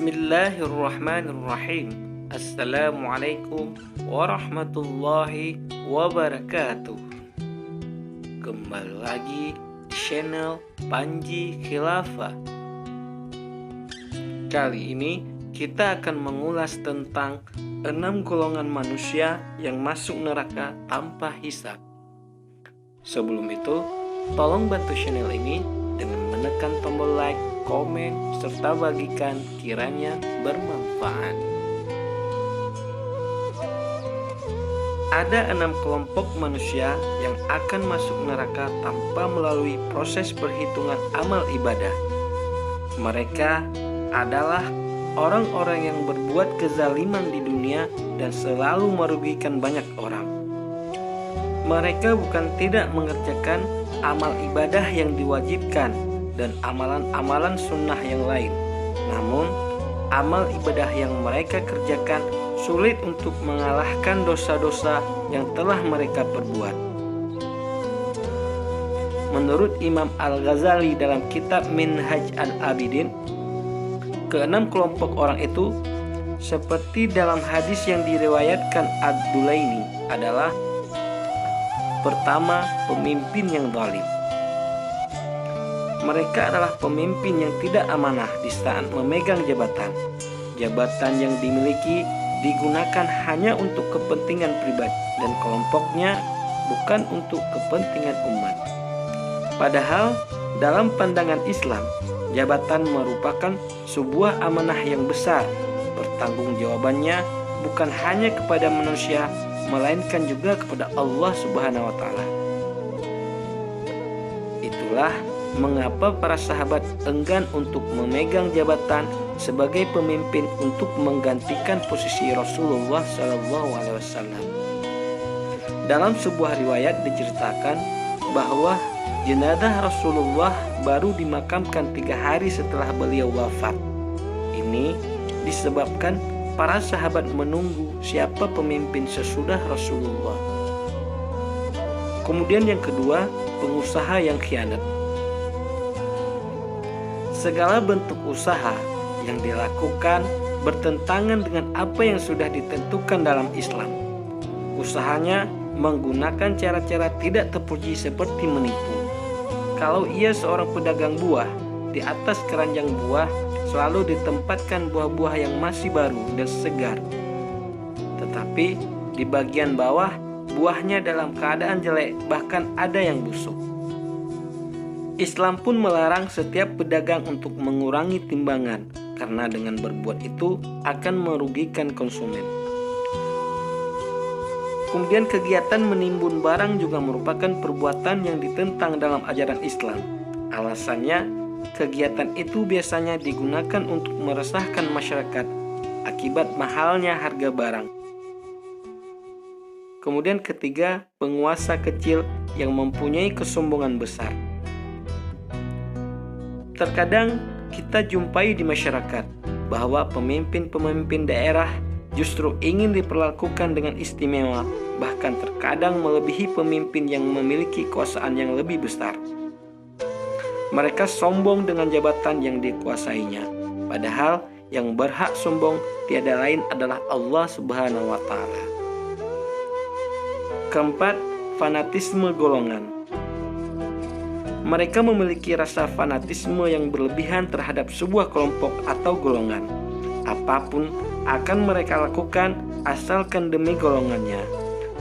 Bismillahirrahmanirrahim. Assalamualaikum warahmatullahi wabarakatuh. Kembali lagi di channel Panji Khilafah. Kali ini kita akan mengulas tentang 6 golongan manusia yang masuk neraka tanpa hisab. Sebelum itu, tolong bantu channel ini dengan menekan tombol like, komen, serta bagikan kiranya bermanfaat. Ada 6 kelompok manusia yang akan masuk neraka tanpa melalui proses perhitungan amal ibadah. Mereka adalah orang-orang yang berbuat kezaliman di dunia dan selalu merugikan banyak orang. Mereka bukan tidak mengerjakan amal ibadah yang diwajibkan dan amalan-amalan sunnah yang lain. Namun, amal ibadah yang mereka kerjakan sulit untuk mengalahkan dosa-dosa yang telah mereka perbuat. Menurut Imam Al-Ghazali dalam kitab Minhaj Al-Abidin, keenam kelompok orang itu seperti dalam hadis yang diriwayatkan Ad-Dulaini adalah: pertama, pemimpin yang zalim. Mereka adalah pemimpin yang tidak amanah di saat memegang jabatan. Jabatan yang dimiliki digunakan hanya untuk kepentingan pribadi dan kelompoknya, bukan untuk kepentingan umat. Padahal dalam pandangan Islam, jabatan merupakan sebuah amanah yang besar. Pertanggungjawabannya bukan hanya kepada manusia, melainkan juga kepada Allah Subhanahu wa Ta'ala. Itulah mengapa para sahabat enggan untuk memegang jabatan sebagai pemimpin untuk menggantikan posisi Rasulullah SAW. Dalam sebuah riwayat diceritakan bahwa jenazah Rasulullah baru dimakamkan 3 hari setelah beliau wafat. Ini disebabkan para sahabat menunggu siapa pemimpin sesudah Rasulullah. Kemudian yang kedua, pengusaha yang khianat. Segala bentuk usaha yang dilakukan bertentangan dengan apa yang sudah ditentukan dalam Islam. Usahanya menggunakan cara-cara tidak terpuji seperti menipu. Kalau ia seorang pedagang buah, di atas keranjang buah selalu ditempatkan buah-buah yang masih baru dan segar. Tetapi di bagian bawah buahnya dalam keadaan jelek, bahkan ada yang busuk. Islam pun melarang setiap pedagang untuk mengurangi timbangan, karena dengan berbuat itu akan merugikan konsumen. Kemudian kegiatan menimbun barang juga merupakan perbuatan yang ditentang dalam ajaran Islam. Alasannya, kegiatan itu biasanya digunakan untuk meresahkan masyarakat akibat mahalnya harga barang. Kemudian ketiga, penguasa kecil yang mempunyai kesombongan besar. Terkadang kita jumpai di masyarakat bahwa pemimpin-pemimpin daerah justru ingin diperlakukan dengan istimewa, bahkan terkadang melebihi pemimpin yang memiliki kekuasaan yang lebih besar. Mereka sombong dengan jabatan yang dikuasainya, padahal yang berhak sombong tiada lain adalah Allah Subhanahu wa Ta'ala. Keempat, fanatisme golongan. Mereka memiliki rasa fanatisme yang berlebihan terhadap sebuah kelompok atau golongan. Apapun akan mereka lakukan asalkan demi golongannya.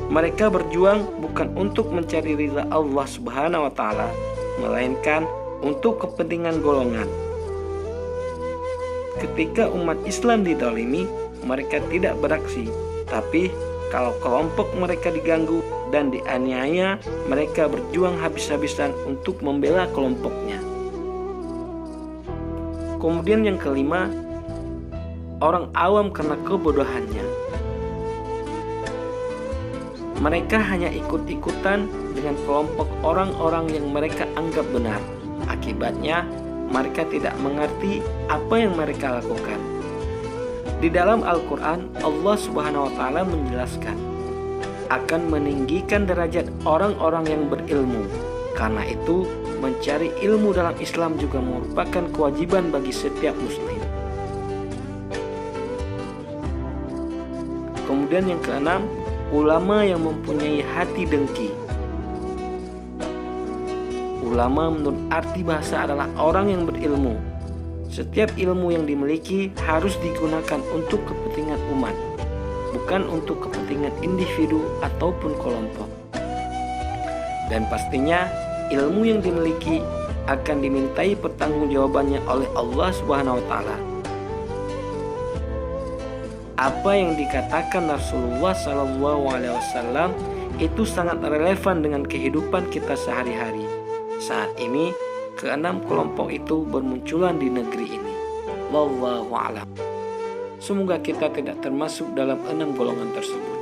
Mereka berjuang bukan untuk mencari ridha Allah Subhanahu wa Ta'ala, melainkan untuk kepentingan golongan. Ketika umat Islam didolimi, mereka tidak beraksi, tapi kalau kelompok mereka diganggu dan dianiaya, mereka berjuang habis-habisan untuk membela kelompoknya. Kemudian yang kelima, orang awam karena kebodohannya. Mereka hanya ikut-ikutan dengan kelompok orang-orang yang mereka anggap benar. Akibatnya, mereka tidak mengerti apa yang mereka lakukan. Di dalam Al-Quran, Allah Subhanahu wa Ta'ala menjelaskan akan meninggikan derajat orang-orang yang berilmu. Karena itu, mencari ilmu dalam Islam juga merupakan kewajiban bagi setiap muslim. Kemudian yang keenam, ulama yang mempunyai hati dengki. Ulama menurut arti bahasa adalah orang yang berilmu. Setiap ilmu yang dimiliki harus digunakan untuk kepentingan umat, bukan untuk kepentingan individu ataupun kelompok. Dan pastinya ilmu yang dimiliki akan dimintai pertanggungjawabannya oleh Allah Subhanahu wa taala. Apa yang dikatakan Rasulullah SAW itu sangat relevan dengan kehidupan kita sehari-hari. Saat ini, keenam kelompok itu bermunculan di negeri ini. Wallahu a'lam. Semoga kita tidak termasuk dalam 6 golongan tersebut.